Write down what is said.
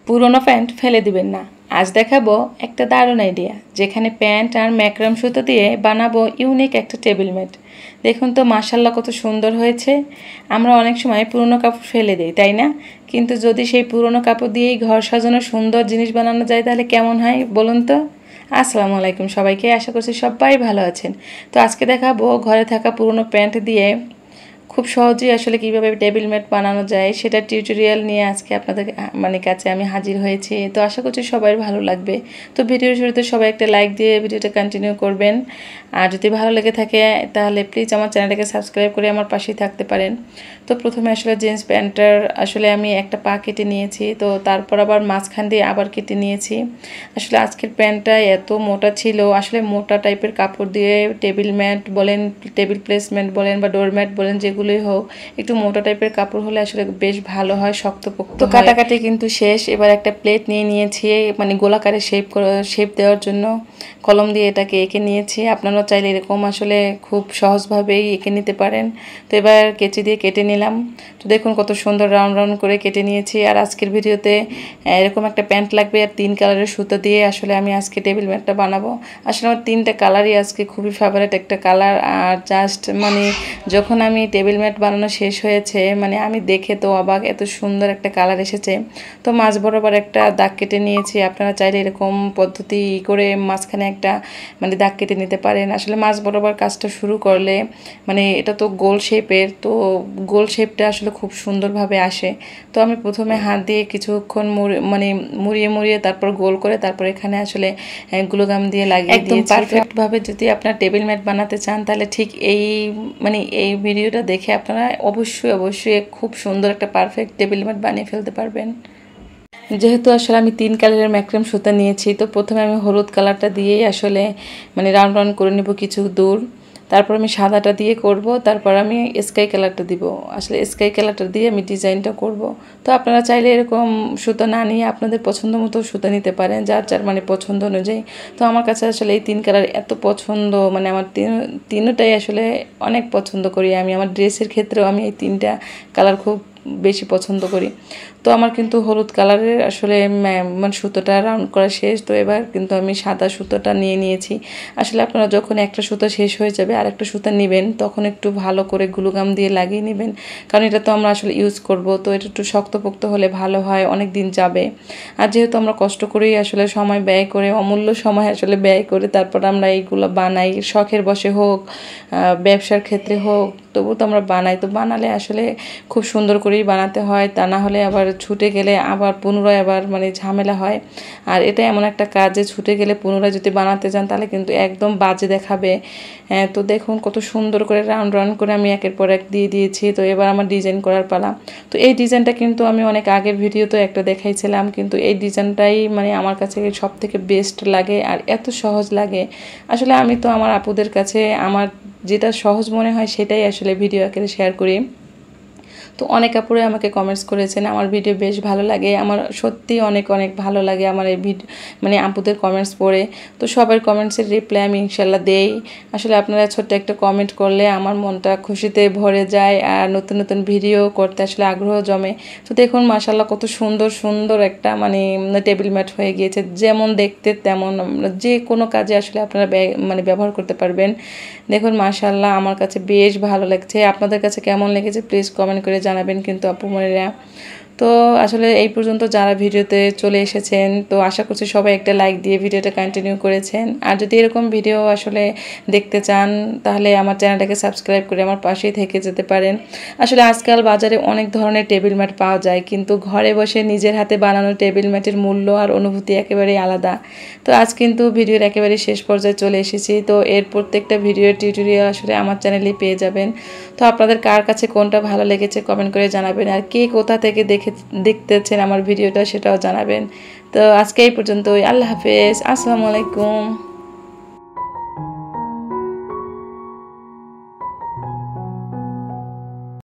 পুরনো প্যান্ট ফেলে দিবেন না। আজ দেখাবো একটা দারুণ আইডিয়া, যেখানে প্যান্ট আর ম্যাক্রাম সুতো দিয়ে বানাবো ইউনিক একটা টেবিল ম্যাট। দেখুন তো মাশাআল্লাহ কত সুন্দর হয়েছে। আমরা অনেক সময় পুরনো কাপড় ফেলে দিই, তাই না? কিন্তু যদি সেই পুরনো কাপড় দিয়েই ঘর সাজানো সুন্দর জিনিস বানানো যায় তাহলে কেমন হয় বলুন তো। আসসালামু আলাইকুম সবাইকে, আশা করছি সবাই ভালো আছেন। তো আজকে দেখাবো ঘরে থাকা পুরনো প্যান্ট দিয়ে খুব সহজেই আসলে কিভাবে টেবিল ম্যাট বানানো যায় সেটা টিউটোরিয়াল নিয়ে আজকে আপনাদের কাছে আমি হাজির হয়েছি। তো আশা করছি সবাই ভালো লাগবে। তো ভিডিওর শুরুতে সবাই একটা লাইক দিয়ে ভিডিওটা কন্টিনিউ করবেন। আর যদি ভালো লেগে থাকে তাহলে প্লিজ আমার চ্যানেলটাকে সাবস্ক্রাইব করে আমার পাশেই থাকতে পারেন। তো প্রথমে আসলে জিন্স প্যান্টটার আসলে আমি একটা পা কেটে নিয়েছি, তো তারপর আবার মাঝখান দিয়ে আবার কেটে নিয়েছি। আসলে আজকের প্যান্টটা এত মোটা ছিল, আসলে মোটা টাইপের কাপড় দিয়ে টেবিল ম্যাট বলেন, টেবিল প্লেসমেন্ট বলেন বা ডোরম্যাট বলেন, যেগুলোই হোক একটু মোটা টাইপের কাপড় হলে আসলে বেশ ভালো হয়, শক্তপোক্ত। তো কাটাকাটি কিন্তু শেষ। এবার একটা প্লেট নিয়ে নিয়েছি, মানে গোলাকারে শেপ দেওয়ার জন্য কলম দিয়ে এটাকে এঁকে নিয়েছি। আপনারা চাইলে এরকম আসলে খুব সহজভাবেই এঁকে নিতে পারেন। তো এবার কেচি দিয়ে কেটে নিলাম। তো দেখুন কত সুন্দর রাউন্ড রাউন্ড করে কেটে নিয়েছি। আর আজকের ভিডিওতে এরকম একটা প্যান্ট লাগবে আর 3 কালারের সুতো দিয়ে আসলে আমি আজকে টেবিল ম্যাটটা বানাবো। আসলে আমার 3টা কালারই আজকে খুবই ফেভারিট একটা কালার। আর জাস্ট মানে যখন আমি টেবিল ম্যাট বানানো শেষ হয়েছে, মানে আমি দেখে তো অবাক, এত সুন্দর একটা কালার এসেছে। তো মাঝ বরাবর একটা দাগ কেটে নিয়েছি। আপনারা চাইলে এরকম পদ্ধতি করে মাঝখানে একটা মানে দাগ কেটে নিতে পারেন। আসলে মাঝ বরাবর কাজটা শুরু করলে মানে এটা তো গোল শেপের, তো গোল শেপটা আসলে খুব সুন্দরভাবে আসে। তো আমি প্রথমে হাত দিয়ে কিছুক্ষণ মুড়িয়ে তারপর গোল করে তারপর এখানে আসলে গ্লুগাম দিয়ে লাগিয়ে দিয়েছি। পারফেক্টভাবে যদি আপনার টেবিল ম্যাট বানাতে চান তাহলে ঠিক এই ভিডিওটা দেখে আপনারা অবশ্যই খুব সুন্দর একটা পারফেক্ট টেবিল ম্যাট বানিয়ে ফেলতে পারবেন। যেহেতু আসলে আমি 3 কালারের ম্যাক্রাম সুতা নিয়েছি, তো প্রথমে আমি হলুদ কালারটা দিয়েই আসলে মানে রাউন্ড রাউন্ড করে নেব কিছু দূর। তারপর আমি সাদাটা দিয়ে করব, তারপর আমি স্কাই কালারটা দিব। আসলে স্কাই কালারটা দিয়ে আমি ডিজাইনটা করব। তো আপনারা চাইলে এরকম সুতো না নিয়ে আপনাদের পছন্দ মতো সুতো নিতে পারেন, যার মানে পছন্দ অনুযায়ী। তো আমার কাছে আসলে এই 3 কালার এত পছন্দ, মানে আমার তিনটাই আসলে অনেক পছন্দ করি আমি। আমার ড্রেসের ক্ষেত্রেও আমি এই 3টা কালার খুব বেশি পছন্দ করি। তো আমার কিন্তু হলুদ কালারের আসলে মানে সুতোটা রাউন্ড করা শেষ। তো এবার কিন্তু আমি সাদা সুতোটা নিয়ে নিয়েছি। আসলে আপনারা যখন একটা সুতো শেষ হয়ে যাবে আর একটা সুতো নেবেন, তখন একটু ভালো করে গ্লুগাম দিয়ে লাগিয়ে নেবেন, কারণ এটা তো আমরা আসলে ইউজ করব। তো এটা একটু শক্তপোক্ত হলে ভালো হয়, অনেক দিন যাবে। আর যেহেতু আমরা কষ্ট করেই আসলে সময় ব্যয় করে, অমূল্য সময় আসলে ব্যয় করে তারপর আমরা এইগুলো বানাই, শখের বশে হোক ব্যবসার ক্ষেত্রে হোক, তবু তো আমরা বানাই। তো বানালে আসলে খুব সুন্দর করেই বানাতে হয়, তা না হলে আবার ছুটে গেলে আবার পুনরায় আবার মানে ঝামেলা হয়। আর এটা এমন একটা কাজ যে ছুটে গেলে পুনরায় যদি বানাতে যান তাহলে কিন্তু একদম বাজে দেখাবে। তো দেখুন কত সুন্দর করে রাউন্ড রাউন্ড করে আমি একের পর এক দিয়ে দিয়েছি। তো এবার আমার ডিজাইন করার পালা। তো এই ডিজাইনটা কিন্তু আমি অনেক আগের ভিডিওতে একটা দেখাইছিলাম, কিন্তু এই ডিজাইনটাই মানে আমার কাছে সব থেকে বেস্ট লাগে আর এত সহজ লাগে। আসলে আমি তো আমার আপুদের কাছে আমার যেটা সহজ মনে হয় সেটাই আসলে ভিডিও আকারে শেয়ার করি। তো অনেক আপুরে আমাকে কমেন্টস করেছেন আমার ভিডিও বেশ ভালো লাগে। আমার সত্যি অনেক ভালো লাগে আমার এই ভিডিও মানে আপুদের কমেন্টস পড়ে। তো সবার কমেন্টসের রিপ্লাই আমি ইনশাল্লাহ দেই। আসলে আপনারা ছোট্ট একটা কমেন্ট করলে আমার মনটা খুশিতে ভরে যায় আর নতুন ভিডিও করতে আসলে আগ্রহ জমে। তো দেখুন মাশাআল্লাহ কত সুন্দর একটা মানে টেবিল ম্যাট হয়ে গিয়েছে, যেমন দেখতে তেমন যে কোনো কাজে আসলে আপনারা ব্যবহার করতে পারবেন। দেখুন মাশাআল্লাহ আমার কাছে বেশ ভালো লাগছে। আপনাদের কাছে কেমন লেগেছে প্লিজ কমেন্ট করে জানাবেন কিন্তু আপু মনিরা। তো আসলে এই পর্যন্ত যারা ভিডিওতে চলে এসেছেন, তো আশা করছি সবাই একটা লাইক দিয়ে ভিডিওটা কন্টিনিউ করেছেন। আর যদি এরকম ভিডিও আসলে দেখতে চান তাহলে আমার চ্যানেলটাকে সাবস্ক্রাইব করে আমার পাশেই থেকে যেতে পারেন। আসলে আজকাল বাজারে অনেক ধরনের টেবিল ম্যাট পাওয়া যায়, কিন্তু ঘরে বসে নিজের হাতে বানানো টেবিল ম্যাটের মূল্য আর অনুভূতি একেবারেই আলাদা। তো আজ কিন্তু ভিডিওর একেবারে শেষ পর্যায়ে চলে এসেছি। তো এর প্রত্যেকটা ভিডিওর টিউটোরিয়াল আসলে আমার চ্যানেলেই পেয়ে যাবেন। তো আপনাদের কার কাছে কোনটা ভালো লেগেছে কমেন্ট করে জানাবেন, আর কে কোথা থেকে দেখতেছেন আমার ভিডিওটা সেটাও জানাবেন। তো আজকে এই পর্যন্তই। আল্লাহ হাফেজ, আসসালামু আলাইকুম।